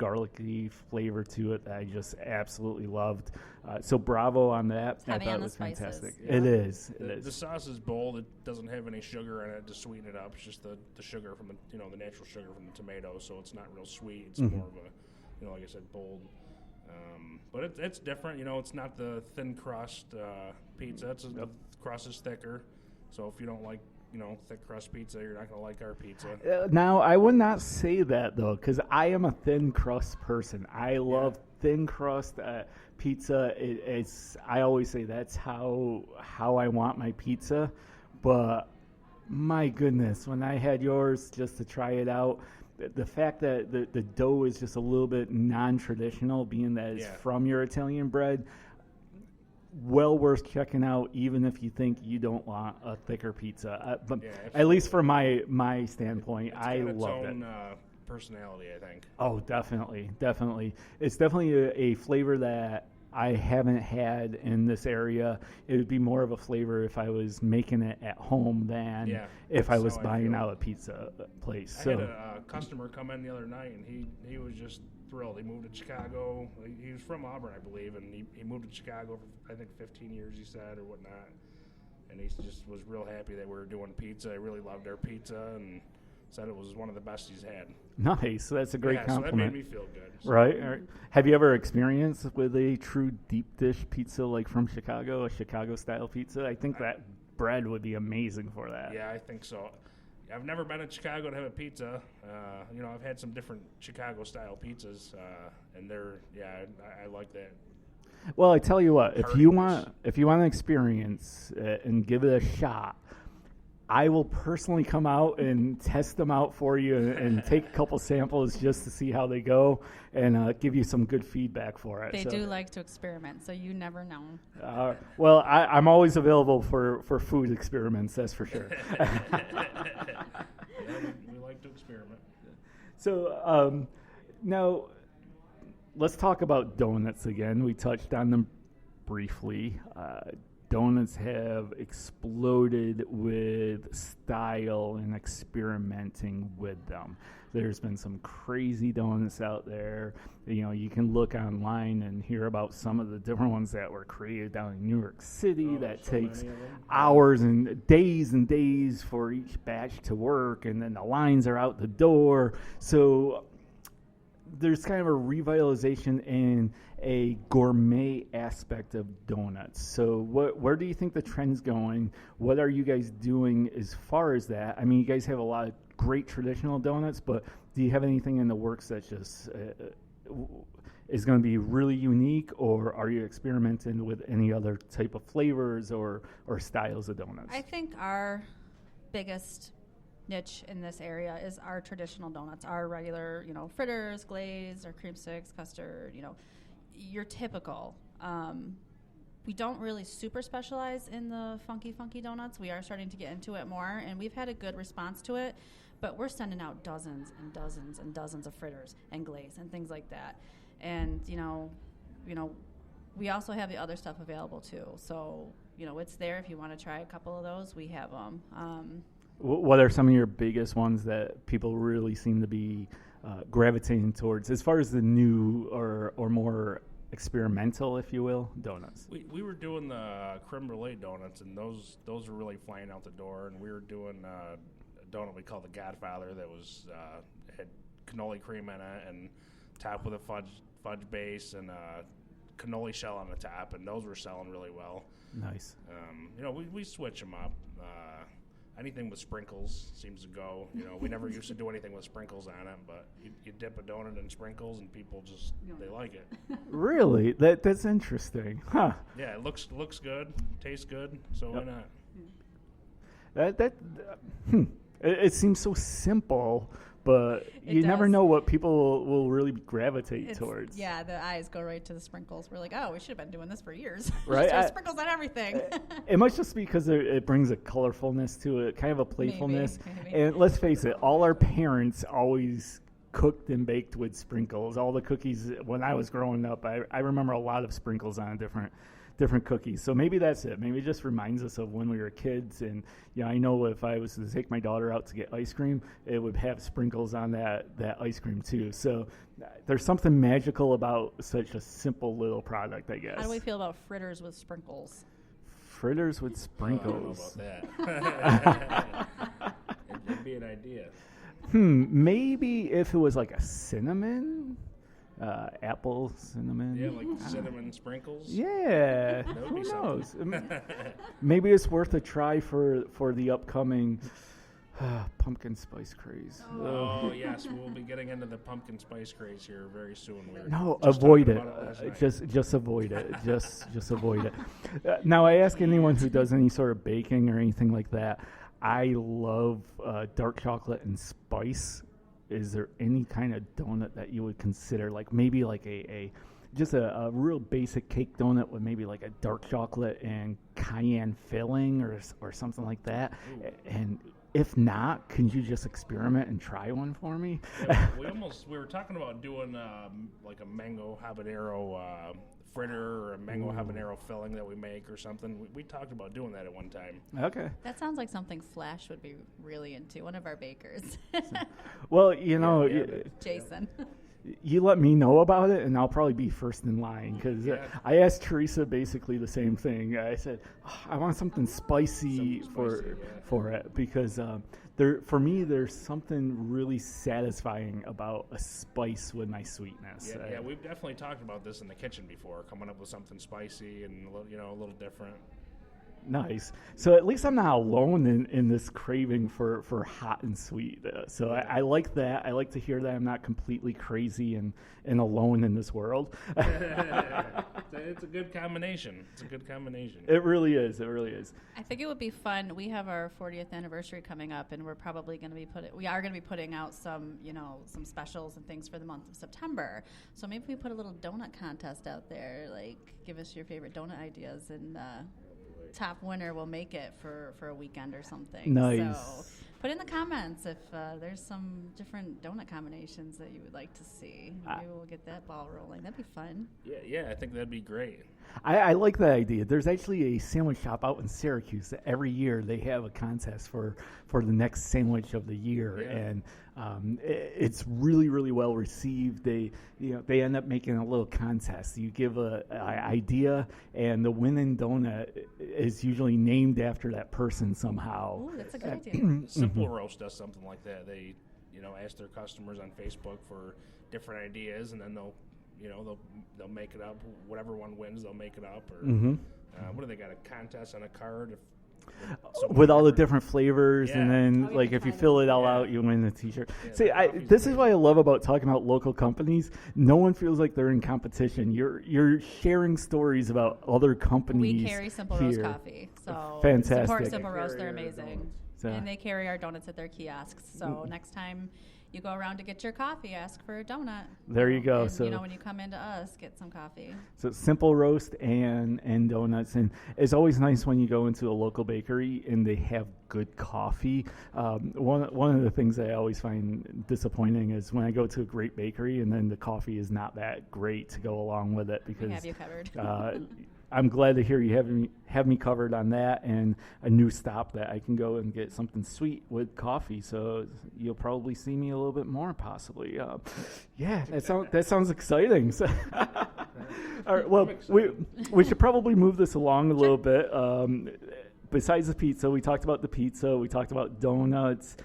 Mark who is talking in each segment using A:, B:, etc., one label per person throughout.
A: garlicky flavor to it that I just absolutely loved. So bravo on that.
B: Heavy
A: I thought
B: on
A: it
B: the
A: was
B: spices.
A: fantastic.
B: Yeah.
A: It is.
C: The sauce is bold. It doesn't have any sugar in it to sweeten it up. It's just the sugar from the natural sugar from the tomato. So it's not real sweet. It's more of a, like I said, bold. But it's different. It's not the thin crust pizza. The crust is thicker. So if you don't like thick crust pizza, you're not going to like our pizza.
A: Now, I would not say that, though, because I am a thin crust person. I love thin crust pizza. I always say that's how I want my pizza. But my goodness, when I had yours just to try it out, the fact that the dough is just a little bit non-traditional, being that it's from your Italian bread, well worth checking out, even if you think you don't want a thicker pizza. But at least from my standpoint, I loved it.
C: Personality, I think.
A: Oh, definitely. It's definitely a flavor that I haven't had in this area. It would be more of a flavor if I was making it at home than if I was buying out a pizza place.
C: I had a customer come in the other night, and he was just thrilled. He moved to Chicago. He was from Auburn, I believe, and he moved to Chicago for, I think, 15 years, he said, or whatnot. And he just was real happy that we were doing pizza. He really loved our pizza and said it was one of the best he's had.
A: Nice. That's a great compliment.
C: So that made me feel good. So.
A: Right. Have you ever experienced with a true deep dish pizza like from Chicago, a Chicago-style pizza? I think that bread would be amazing for that.
C: Yeah, I think so. I've never been in Chicago to have a pizza. I've had some different Chicago-style pizzas, and I like that.
A: Well, I tell you what, if you want an experience and give it a shot, I will personally come out and test them out for you and take a couple samples just to see how they go and give you some good feedback for it.
B: They do like to experiment, so you never know.
A: Well, I'm always available for food experiments, that's for sure.
C: We like to experiment.
A: So now let's talk about donuts again. We touched on them briefly. Donuts have exploded with style and experimenting with them. There's been some crazy donuts out there. You can look online and hear about some of the different ones that were created down in New York City that takes hours and days for each batch to work, and then the lines are out the door. So there's kind of a revitalization and a gourmet aspect of donuts. So where do you think the trend's going? What are you guys doing as far as that? I mean, you guys have a lot of great traditional donuts, but do you have anything in the works that just is going to be really unique, or are you experimenting with any other type of flavors or styles of donuts?
B: I think our biggest niche in this area is our traditional donuts, our regular, fritters, glaze, or cream sticks, custard, your typical. We don't really super specialize in the funky donuts. We are starting to get into it more, and we've had a good response to it, but we're sending out dozens and dozens and dozens of fritters and glaze and things like that. And, we also have the other stuff available too. So, it's there if you want to try a couple of those. We have them.
A: What are some of your biggest ones that people really seem to be gravitating towards, as far as the new or more experimental, if you will, donuts?
C: We were doing the creme brulee donuts, and those are really flying out the door. And we were doing a donut we call the Godfather that was had cannoli cream in it and topped with a fudge base and a cannoli shell on the top, and those were selling really well.
A: Nice.
C: We switch them up. Anything with sprinkles seems to go. We never used to do anything with sprinkles on it, but you dip a donut in sprinkles and people just, they like it.
A: Really? That's interesting. Huh.
C: Yeah, it looks good, tastes good, so why
A: not? It seems so simple, but you
B: does.
A: never know what people will really gravitate towards.
B: Yeah, the eyes go right to the sprinkles. We're like, oh, we should have been doing this for years.
A: Right?
B: Just sprinkles on everything.
A: It must just be because it brings a colorfulness to it, kind of a playfulness.
B: Maybe.
A: And let's face it, all our parents always cooked and baked with sprinkles. All the cookies when I was growing up, I remember a lot of sprinkles on different cookies. So maybe that's it. Maybe it just reminds us of when we were kids. And I know if I was to take my daughter out to get ice cream, it would have sprinkles on that ice cream too. So there's something magical about such a simple little product, I guess.
B: How do we feel about fritters with sprinkles?
A: Fritters with sprinkles.
C: I don't know about that. It'd be an idea.
A: Maybe if it was like a cinnamon, apple cinnamon.
C: Yeah, like cinnamon sprinkles.
A: Yeah, who knows? Maybe it's worth a try for the upcoming pumpkin spice craze.
C: Oh yes, we'll be getting into the pumpkin spice craze here very soon.
A: Avoid it. Just avoid it. Just avoid it. Now, I ask anyone who does any sort of baking or anything like that. I love dark chocolate and spice. Is there any kind of donut that you would consider, like maybe like a real basic cake donut with maybe like a dark chocolate and cayenne filling or something like that? Ooh. And if not, can you just experiment and try one for me?
C: Yeah, we were talking about doing like a mango habanero fritter or a mango habanero filling that we make or something. We talked about doing that at one time.
A: Okay.
B: That sounds like something Flash would be really into, one of our bakers.
A: Well,
B: Jason.
A: You let me know about it, and I'll probably be first in line because I asked Teresa basically the same thing. I said, I want something spicy for it because for me, there's something really satisfying about a spice with my sweetness.
C: Yeah, we've definitely talked about this in the kitchen before, coming up with something spicy and a little different.
A: Nice. So at least I'm not alone in this craving for hot and sweet. So I like that. I like to hear that I'm not completely crazy and alone in this world.
C: It's a good combination.
A: It really is.
B: I think it would be fun. We have our 40th anniversary coming up, and we're probably going to be putting out some specials and things for the month of September. So maybe we put a little donut contest out there. Like, give us your favorite donut ideas and. Top winner will make it for a weekend or something.
A: Nice.
B: So put in the comments if there's some different donut combinations that you would like to see. Maybe we'll get that ball rolling. That'd be fun.
C: Yeah, I think that'd be great.
A: I like that idea. There's actually a sandwich shop out in Syracuse that every year they have a contest for the next sandwich of the year, and it's really, really well received. They end up making a little contest. You give an idea, and the winning donut is usually named after that person somehow.
B: Oh, that's a good idea.
C: Simple Roast does something like that. They ask their customers on Facebook for different ideas, and then they'll make it up. Whatever one wins, they'll make it up. Or what do they got? A contest on a card
A: with all the different flavors, and then if you fill it all out, you win the T-shirt. Yeah, see, this is what I love about talking about local companies. No one feels like they're in competition. You're sharing stories about other companies.
B: We carry Simple Roast coffee, so
A: fantastic.
B: Support Simple Roast; they're amazing, and they carry our donuts at their kiosks. So next time you go around to get your coffee, ask for a donut.
A: There you go.
B: And,
A: so
B: when you come into us, get some coffee.
A: So Simple Roast and donuts, and it's always nice when you go into a local bakery and they have good coffee. One of the things I always find disappointing is when I go to a great bakery and then the coffee is not that great to go along with it because
B: we have you covered.
A: I'm glad to hear you have me covered on that, and a new stop that I can go and get something sweet with coffee. So you'll probably see me a little bit more, possibly. That sounds exciting. So all right, well, we should probably move this along a little bit. Besides the pizza, we talked about the pizza. We talked about donuts,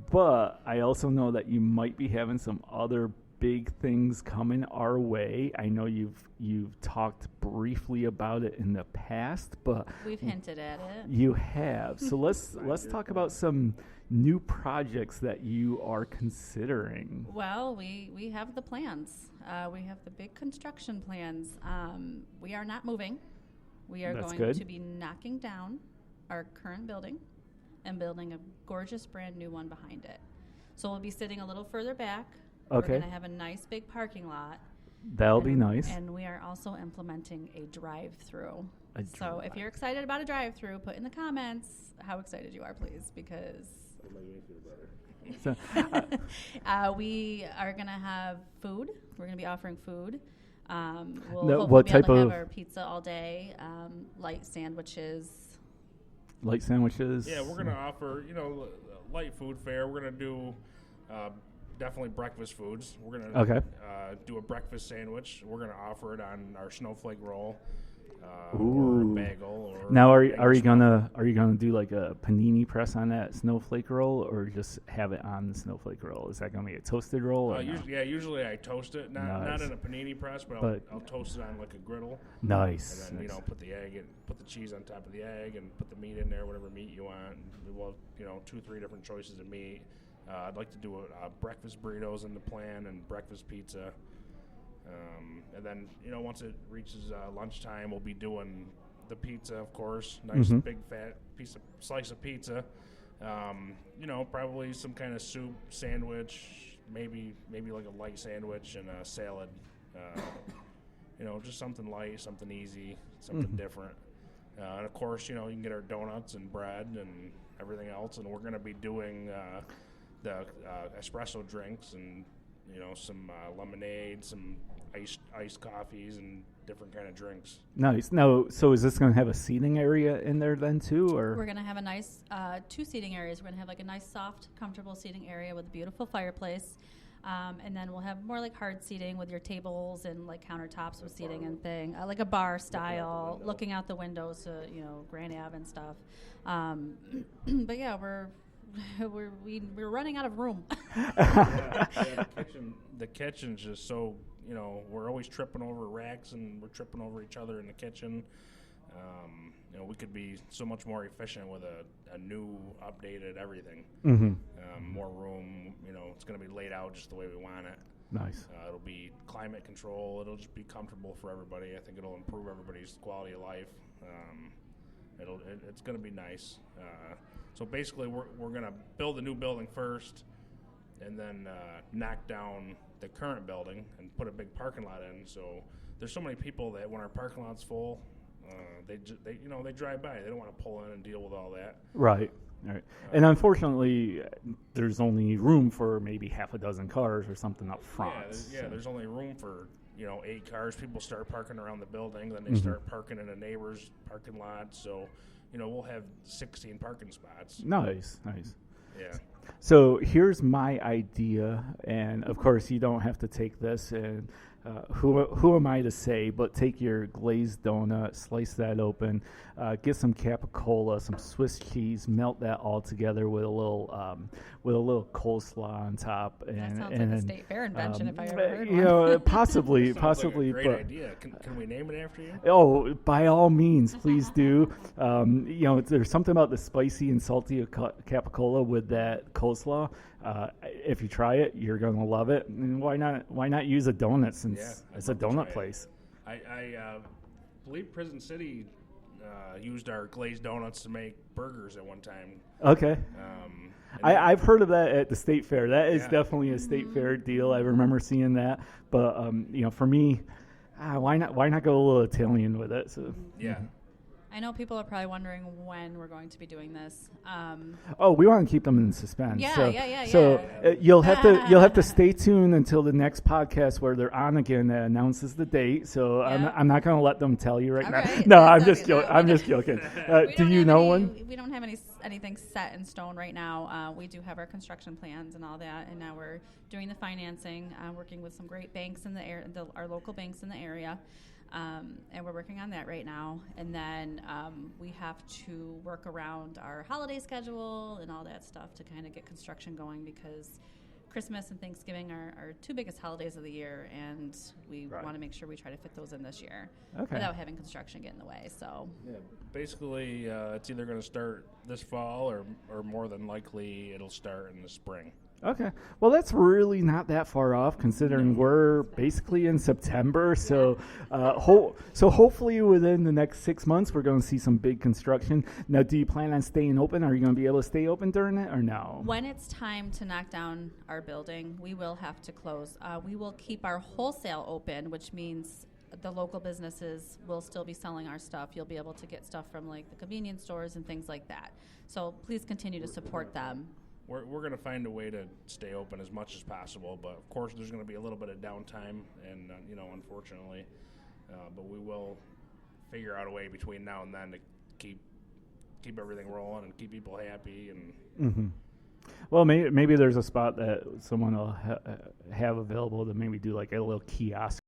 A: but I also know that you might be having some other big things coming our way. I know you've talked briefly about it in the past, but
B: we've hinted at it.
A: You have. So let's talk about some new projects that you are considering.
B: Well, we have the plans. We have the big construction plans. We are not moving. We are to be knocking down our current building and building a gorgeous brand new one behind it. So we'll be sitting a little further back.
A: Okay.
B: We're going to have a nice big parking lot.
A: That'll be nice.
B: And we are also implementing a drive-through. So if you're excited about a drive-through, put in the comments how excited you are, please, because we are going to have food. We're going to be offering food. We'll
A: Now,
B: hopefully
A: what
B: be able
A: type
B: to have
A: of-
B: our pizza all day, light sandwiches.
A: Light sandwiches.
C: Yeah, we're gonna offer light food fare. We're gonna do definitely breakfast foods. We're gonna
A: Okay.
C: Do a breakfast sandwich. We're gonna offer it on our snowflake roll, or a
A: Ooh.
C: bagel. Or
A: Now, are you
C: English
A: gonna do like a panini press on that snowflake roll, or just have it on the snowflake roll? Is that gonna be a toasted roll? Or no?
C: Usually I toast it, not
A: Nice.
C: in a panini press, but I'll toast it on like a griddle.
A: Nice.
C: And then
A: Nice.
C: put the egg and put the cheese on top of the egg and put the meat in there, whatever meat you want. We'll have 2-3 different choices of meat. I'd like to do a breakfast burritos in the plan and breakfast pizza. And then once it reaches lunchtime, we'll be doing the pizza, of course. Nice big fat slice of pizza. Probably some kind of soup, sandwich, maybe like a light sandwich and a salad. Just something light, something easy, something different. And of course, you can get our donuts and bread and everything else. And we're going to be doing the espresso drinks and some lemonade, some iced coffees, and different kind of drinks.
A: Nice. Now, so is this going to have a seating area in there then too, or?
B: We're going to have a nice 2 seating areas. We're going to have like a nice, soft, comfortable seating area with a beautiful fireplace. And then we'll have more like hard seating with your tables and like countertops with seating and thing, like a bar style, looking out the windows to Grand Ave and stuff. But yeah, we're running out of room.
C: The kitchen's just so we're always tripping over racks and we're tripping over each other in the kitchen. We could be so much more efficient with a new, updated everything. More room. It's going to be laid out just the way we want it.
A: Nice.
C: It'll be climate control. It'll just be comfortable for everybody. I think it'll improve everybody's quality of life. It's going to be nice. So basically, we're going to build a new building first, and then knock down the current building and put a big parking lot in. So there's so many people that when our parking lot's full, they drive by. They don't want to pull in and deal with all that.
A: Right. And unfortunately, there's only room for maybe half a dozen cars or something up front.
C: There's only room for 8 cars. People start parking around the building, then they start parking in a neighbor's parking lot. So, we'll have 16 parking spots.
A: Nice.
C: Yeah.
A: So here's my idea, and of course you don't have to take this, and who am I to say, but take your glazed donut, slice that open, get some capicola, some Swiss cheese, melt that all together with a little coleslaw on top.
B: That
A: And,
B: sounds
A: and
B: like a state fair invention if I ever heard one.
A: possibly,
C: Sounds like a great
A: but
C: idea. Can we name it after you?
A: oh, by all means, please do. There's something about the spicy and salty of capicola with that coleslaw. If you try it, you're gonna love it. And why not use a donut since it's a donut place?
C: I believe Prison City used our glazed donuts to make burgers at one time.
A: Okay. I've heard of that at the state fair. That is definitely a state fair deal. I remember seeing that. But for me, why not go a little Italian with it? So
C: Yeah.
B: I know people are probably wondering when we're going to be doing this.
A: we want to keep them in suspense.
B: Yeah.
A: So you'll have to stay tuned until the next podcast where they're on again that announces the date. So I'm not going to let them tell you right now.
B: Right.
A: No,
B: That's
A: I'm just joking.
B: We
A: Do
B: don't
A: you
B: have
A: know
B: any-
A: one?
B: We don't have anything set in stone right now. We do have our construction plans and all that, and now we're doing the financing, working with some great banks in the area, our local banks in the area. And we're working on that right now. And then we have to work around our holiday schedule and all that stuff to kind of get construction going, because Christmas and Thanksgiving are our 2 biggest holidays of the year, and we want to make sure we try to fit those in this year without having construction get in the way. So
C: basically, it's either going to start this fall or more than likely it'll start in the spring.
A: Okay. Well, that's really not that far off, considering we're basically in September. So, hopefully within the next 6 months, we're going to see some big construction. Now, do you plan on staying open? Are you going to be able to stay open during it, or no?
B: When it's time to knock down our building, we will have to close. We will keep our wholesale open, which means the local businesses will still be selling our stuff. You'll be able to get stuff from like the convenience stores and things like that. So please continue to support them.
C: we're going to find a way to stay open as much as possible. But of course, there's going to be a little bit of downtime, and unfortunately, but we will figure out a way between now and then to keep everything rolling and keep people happy. And
A: well, maybe there's a spot that someone will have available to maybe do like a little kiosk